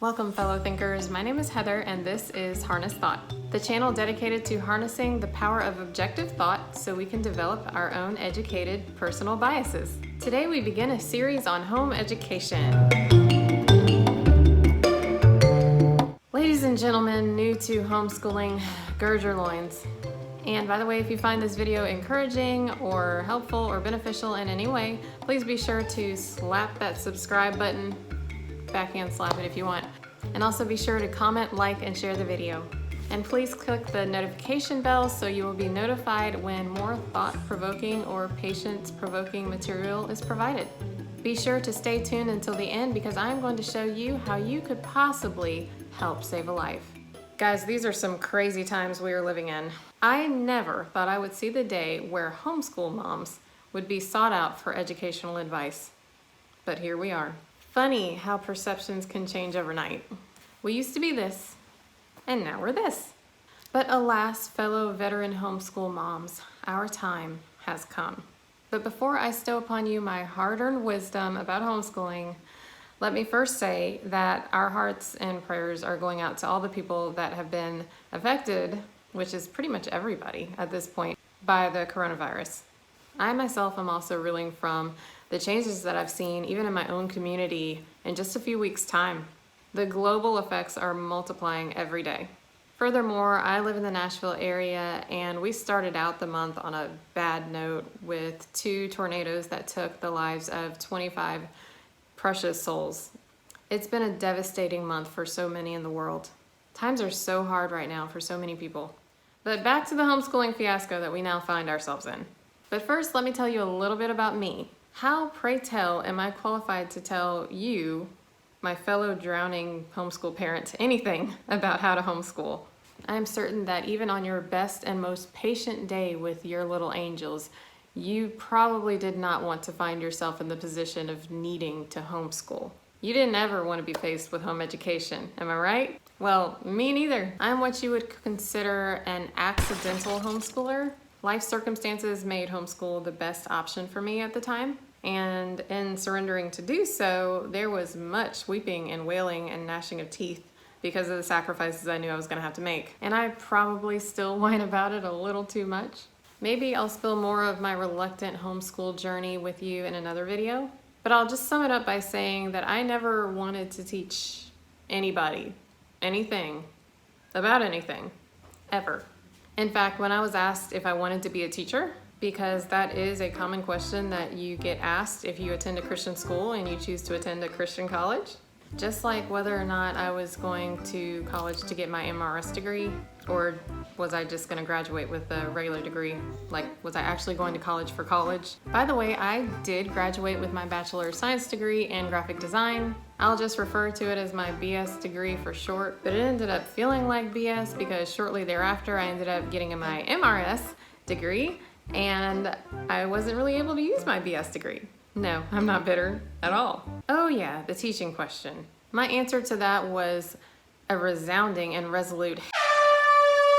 Welcome, fellow thinkers. My name is Heather, and this is Harness Thought, the channel dedicated to harnessing the power of objective thought so we can develop our own educated personal biases. Today, we begin a series on home education. Ladies and gentlemen, new to homeschooling, gird your loins. And by the way, if you find this video encouraging or helpful or beneficial in any way, please be sure to slap that subscribe button. Backhand slap it if you want. And also be sure to comment, like, and share the video. And please click the notification bell so you will be notified when more thought-provoking or patience-provoking material is provided. Be sure to stay tuned until the end because I'm going to show you how you could possibly help save a life. Guys, these are some crazy times we are living in. I never thought I would see the day where homeschool moms would be sought out for educational advice. But here we are. Funny how perceptions can change overnight. We used to be this, and now we're this. But alas, fellow veteran homeschool moms, our time has come. But before I stow upon you my hard-earned wisdom about homeschooling, let me first say that our hearts and prayers are going out to all the people that have been affected, which is pretty much everybody at this point, by the coronavirus. I myself am also reeling from the changes that I've seen even in my own community in just a few weeks' time. The global effects are multiplying every day. Furthermore, I live in the Nashville area and we started out the month on a bad note with 2 tornadoes that took the lives of 25 precious souls. It's been a devastating month for so many in the world. Times are so hard right now for so many people. But back to the homeschooling fiasco that we now find ourselves in. But first, let me tell you a little bit about me. How, pray tell, am I qualified to tell you, my fellow drowning homeschool parent, anything about how to homeschool? I am certain that even on your best and most patient day with your little angels, you probably did not want to find yourself in the position of needing to homeschool. You didn't ever want to be faced with home education, am I right? Well, me neither. I'm what you would consider an accidental homeschooler. Life circumstances made homeschool the best option for me at the time, and in surrendering to do so, there was much weeping and wailing and gnashing of teeth because of the sacrifices I knew I was going to have to make. And I probably still whine about it a little too much. Maybe I'll spill more of my reluctant homeschool journey with you in another video, but I'll just sum it up by saying that I never wanted to teach anybody anything about anything, ever. In fact, when I was asked if I wanted to be a teacher, because that is a common question that you get asked if you attend a Christian school and you choose to attend a Christian college, just like whether or not I was going to college to get my MRS degree, or was I just going to graduate with a regular degree? Like, was I actually going to college for college? By the way, I did graduate with my Bachelor of Science degree in graphic design. I'll just refer to it as my BS degree for short, but it ended up feeling like BS because shortly thereafter I ended up getting my MRS degree and I wasn't really able to use my BS degree. No, I'm not bitter at all. Oh yeah, the teaching question. My answer to that was a resounding and resolute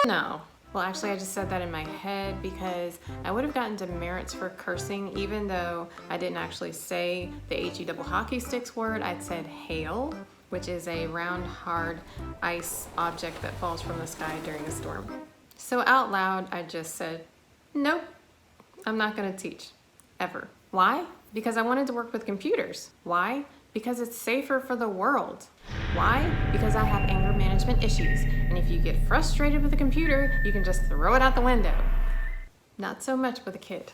no. Well, actually, I just said that in my head because I would have gotten demerits for cursing even though I didn't actually say the H-E double hockey sticks word. I'd said hail, which is a round, hard ice object that falls from the sky during a storm. So out loud, I just said, nope, I'm not gonna teach, ever. Why? Because I wanted to work with computers. Why? Because it's safer for the world. Why? Because I have anger management issues. And if you get frustrated with a computer, you can just throw it out the window. Not so much with a kid.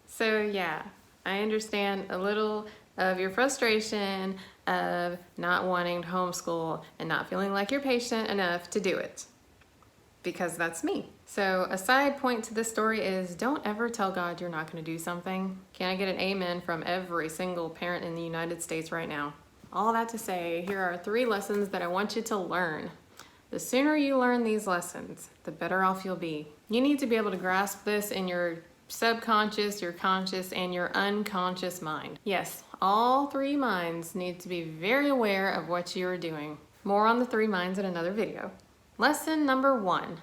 So yeah, I understand a little of your frustration of not wanting to homeschool and not feeling like you're patient enough to do it. Because that's me. So a side point to this story is don't ever tell God you're not going to do something. Can I get an amen from every single parent in the United States right now? All that to say, here are 3 lessons that I want you to learn. The sooner you learn these lessons, the better off you'll be. You need to be able to grasp this in your subconscious, your conscious, and your unconscious mind. Yes, all 3 minds need to be very aware of what you are doing. More on the 3 minds in another video. Lesson number 1,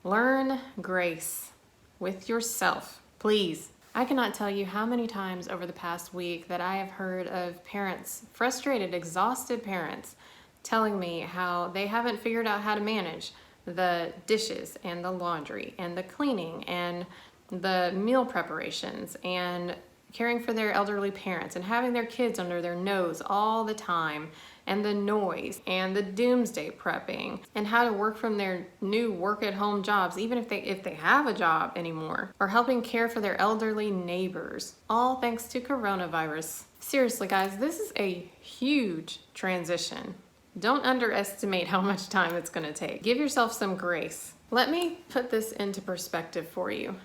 learn grace with yourself, please. I cannot tell you how many times over the past week that I have heard of parents, frustrated, exhausted parents, telling me how they haven't figured out how to manage the dishes and the laundry and the cleaning and the meal preparations and caring for their elderly parents and having their kids under their nose all the time, and the noise and the doomsday prepping, and how to work from their new work at home jobs, even if they have a job anymore, or helping care for their elderly neighbors, all thanks to coronavirus. Seriously guys, this is a huge transition. Don't underestimate how much time it's going to take. Give yourself some grace. Let me put this into perspective for you.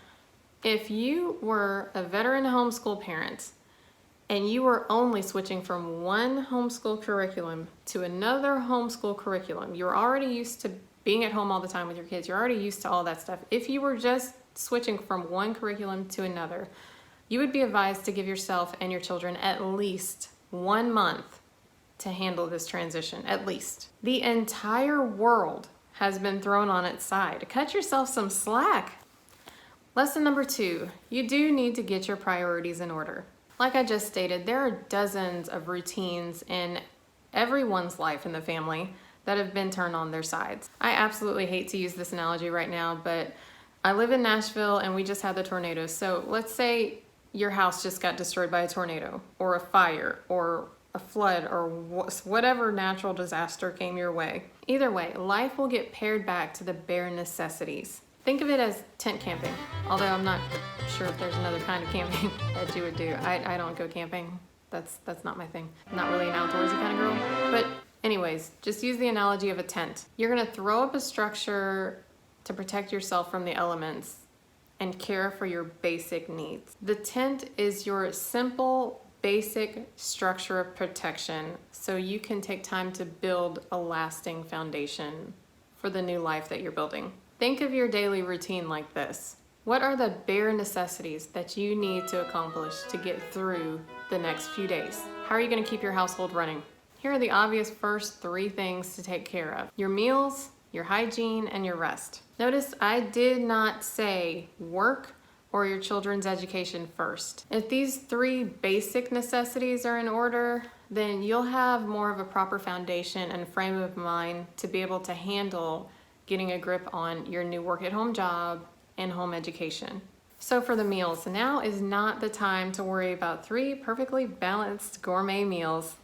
If you were a veteran homeschool parent and you were only switching from one homeschool curriculum to another homeschool curriculum, you're already used to being at home all the time with your kids, you're already used to all that stuff. If you were just switching from one curriculum to another, you would be advised to give yourself and your children at least 1 month to handle this transition, at least. The entire world has been thrown on its side. Cut yourself some slack. Lesson number 2, you do need to get your priorities in order. Like I just stated, there are dozens of routines in everyone's life in the family that have been turned on their sides. I absolutely hate to use this analogy right now, but I live in Nashville and we just had the tornado. So let's say your house just got destroyed by a tornado or a fire or a flood or whatever natural disaster came your way. Either way, life will get pared back to the bare necessities. Think of it as tent camping, although I'm not sure if there's another kind of camping that you would do. I don't go camping. That's not my thing. I'm not really an outdoorsy kind of girl. But anyways, just use the analogy of a tent. You're gonna throw up a structure to protect yourself from the elements and care for your basic needs. The tent is your simple, basic structure of protection so you can take time to build a lasting foundation for the new life that you're building. Think of your daily routine like this. What are the bare necessities that you need to accomplish to get through the next few days? How are you going to keep your household running? Here are the obvious first 3 things to take care of: your meals, your hygiene, and your rest. Notice I did not say work or your children's education first. If these 3 basic necessities are in order, then you'll have more of a proper foundation and frame of mind to be able to handle getting a grip on your new work at home job and home education. So for the meals, now is not the time to worry about 3 perfectly balanced gourmet meals.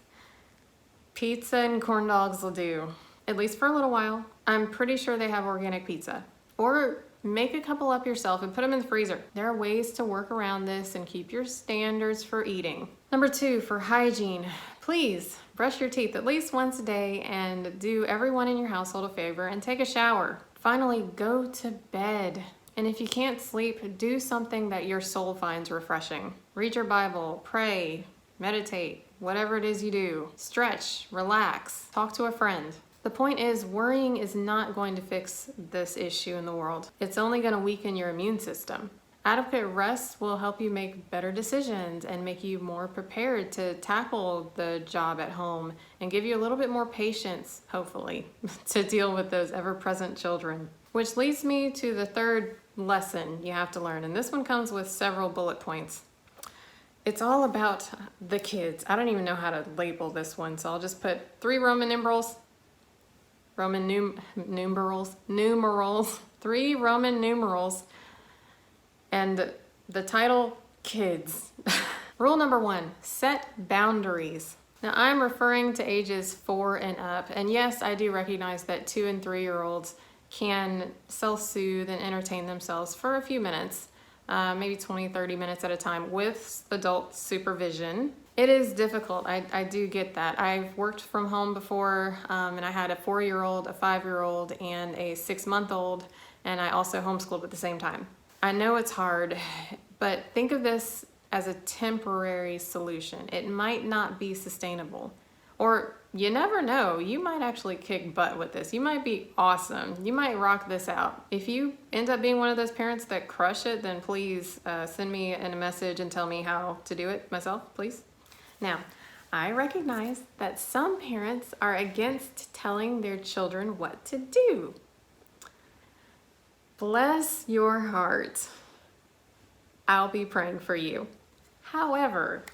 Pizza and corn dogs will do, at least for a little while. I'm pretty sure they have organic pizza. Or make a couple up yourself and put them in the freezer. There are ways to work around this and keep your standards for eating. Number 2, for hygiene, please brush your teeth at least once a day and do everyone in your household a favor and take a shower. Finally, go to bed. And if you can't sleep, do something that your soul finds refreshing. Read your Bible, pray, meditate, whatever it is you do. Stretch, relax, talk to a friend. The point is, worrying is not going to fix this issue in the world. It's only going to weaken your immune system. Adequate rest will help you make better decisions and make you more prepared to tackle the job at home and give you a little bit more patience, hopefully, to deal with those ever-present children. Which leads me to the 3rd lesson you have to learn, and this one comes with several bullet points. It's all about the kids. I don't even know how to label this one, so I'll just put 3 Roman numerals, 3 Roman numerals, and the title, kids. Rule number 1, set boundaries. Now I'm referring to ages 4 and up, and yes, I do recognize that 2 and 3-year-olds can self-soothe and entertain themselves for a few minutes, maybe 20, 30 minutes at a time with adult supervision. It is difficult, I do get that. I've worked from home before, and I had a 4-year-old, a 5-year-old, and a 6-month-old, and I also homeschooled at the same time. I know it's hard, but think of this as a temporary solution. It might not be sustainable. Or you never know, you might actually kick butt with this. You might be awesome. You might rock this out. If you end up being one of those parents that crush it, then please send me a message and tell me how to do it myself, please. Now, I recognize that some parents are against telling their children what to do. Bless your heart. I'll be praying for you. However,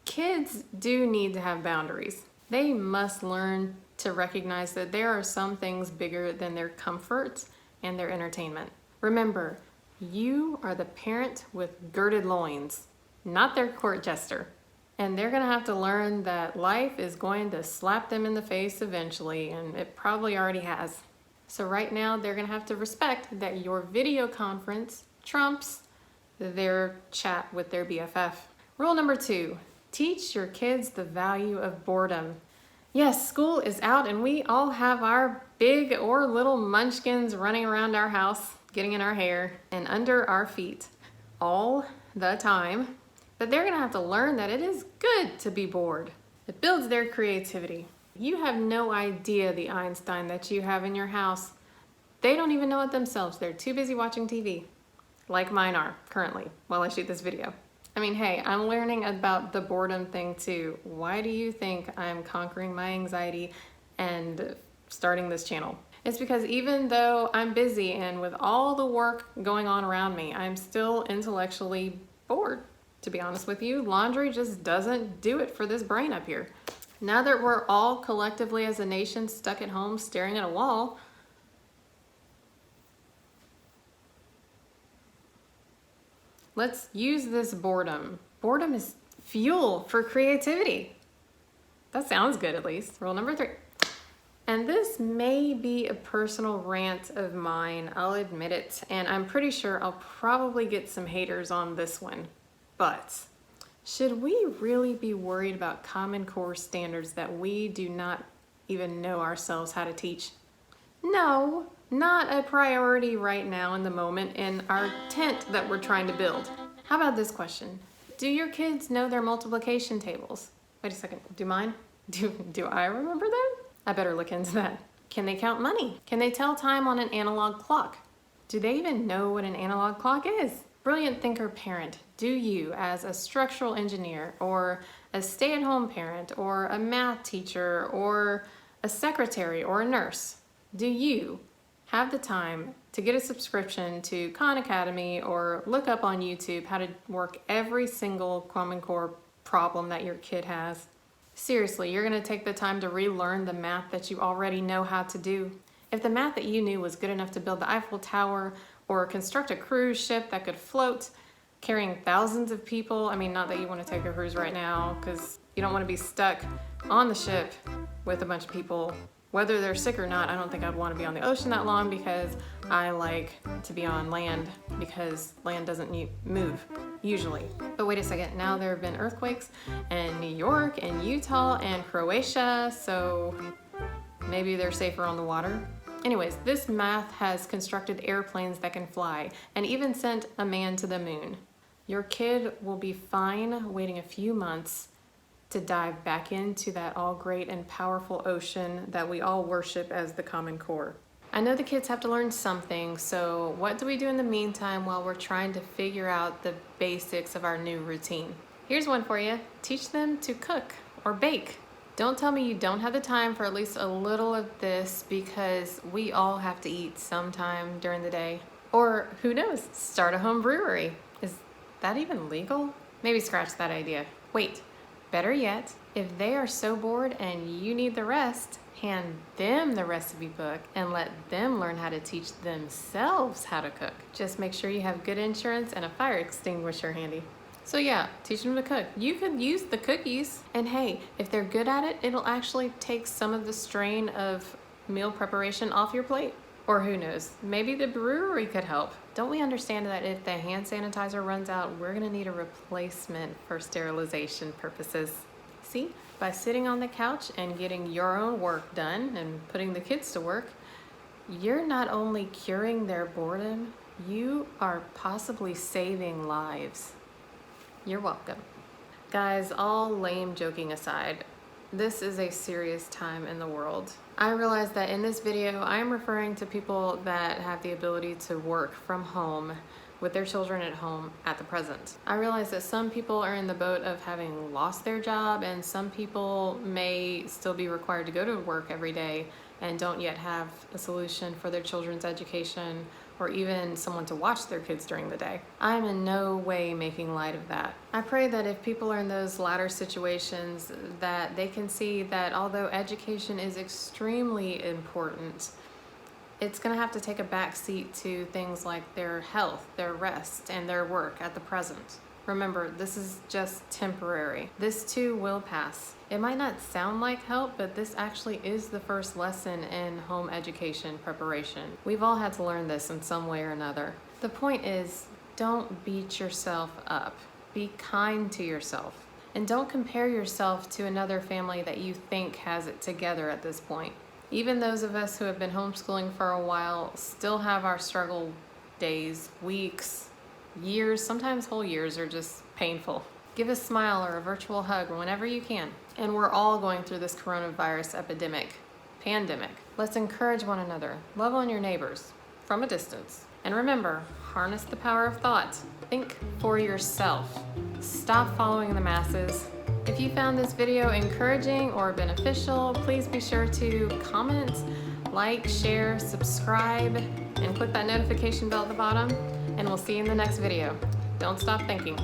kids do need to have boundaries. They must learn to recognize that there are some things bigger than their comfort and their entertainment. Remember, you are the parent with girded loins, not their court jester. And they're gonna have to learn that life is going to slap them in the face eventually, and it probably already has. So right now, they're gonna have to respect that your video conference trumps their chat with their BFF. Rule number 2, teach your kids the value of boredom. Yes, school is out and we all have our big or little munchkins running around our house, getting in our hair and under our feet all the time. But they're gonna have to learn that it is good to be bored. It builds their creativity. You have no idea the Einstein that you have in your house. They don't even know it themselves. They're too busy watching TV, like mine are currently while I shoot this video. I mean, hey, I'm learning about the boredom thing too. Why do you think I'm conquering my anxiety and starting this channel? It's because even though I'm busy and with all the work going on around me, I'm still intellectually bored. To be honest with you, laundry just doesn't do it for this brain up here. Now that we're all collectively as a nation stuck at home staring at a wall, let's use this boredom. Boredom is fuel for creativity. That sounds good, at least. Rule number 3. And this may be a personal rant of mine, I'll admit it, and I'm pretty sure I'll probably get some haters on this one. But should we really be worried about Common Core standards that we do not even know ourselves how to teach? No, not a priority right now in the moment in our tent that we're trying to build. How about this question? Do your kids know their multiplication tables? Wait a second, do mine? Do I remember them? I better look into that. Can they count money? Can they tell time on an analog clock? Do they even know what an analog clock is? Brilliant thinker parent, do you as a structural engineer or a stay-at-home parent or a math teacher or a secretary or a nurse, do you have the time to get a subscription to Khan Academy or look up on YouTube how to work every single Common Core problem that your kid has? Seriously, you're gonna take the time to relearn the math that you already know how to do. If the math that you knew was good enough to build the Eiffel Tower or construct a cruise ship that could float carrying thousands of people, I mean, not that you want to take a cruise right now because you don't want to be stuck on the ship with a bunch of people. Whether they're sick or not, I don't think I'd want to be on the ocean that long because I like to be on land because land doesn't move, usually. But wait a second, now there have been earthquakes in New York and Utah and Croatia, so maybe they're safer on the water. Anyways, this math has constructed airplanes that can fly and even sent a man to the moon. Your kid will be fine waiting a few months to dive back into that all great and powerful ocean that we all worship as the Common Core. I know the kids have to learn something, so what do we do in the meantime while we're trying to figure out the basics of our new routine? Here's one for you. Teach them to cook or bake. Don't tell me you don't have the time for at least a little of this because we all have to eat sometime during the day. Or who knows, start a home brewery. Is that even legal? Maybe scratch that idea. Wait, better yet, if they are so bored and you need the rest, hand them the recipe book and let them learn how to teach themselves how to cook. Just make sure you have good insurance and a fire extinguisher handy. So yeah, teach them to cook. You could use the cookies, and hey, if they're good at it, it'll actually take some of the strain of meal preparation off your plate. Or who knows, maybe the brewery could help. Don't we understand that if the hand sanitizer runs out, we're gonna need a replacement for sterilization purposes? See, by sitting on the couch and getting your own work done and putting the kids to work, you're not only curing their boredom, you are possibly saving lives. You're welcome. Guys, all lame joking aside, this is a serious time in the world. I realize that in this video, I am referring to people that have the ability to work from home with their children at home at the present. I realize that some people are in the boat of having lost their job, and some people may still be required to go to work every day and don't yet have a solution for their children's education or even someone to watch their kids during the day. I am in no way making light of that. I pray that if people are in those latter situations, that they can see that although education is extremely important, it's going to have to take a back seat to things like their health, their rest, and their work at the present. Remember, this is just temporary. This too will pass. It might not sound like help, but this actually is the first lesson in home education preparation. We've all had to learn this in some way or another. The point is, don't beat yourself up. Be kind to yourself. And don't compare yourself to another family that you think has it together at this point. Even those of us who have been homeschooling for a while still have our struggle days, weeks, years, sometimes whole years are just painful. Give a smile or a virtual hug whenever you can. And we're all going through this coronavirus pandemic. Let's encourage one another. Love on your neighbors from a distance. And remember, harness the power of thought. Think for yourself. Stop following the masses. If you found this video encouraging or beneficial, please be sure to comment, like, share, subscribe, and click that notification bell at the bottom. And we'll see you in the next video. Don't stop thinking.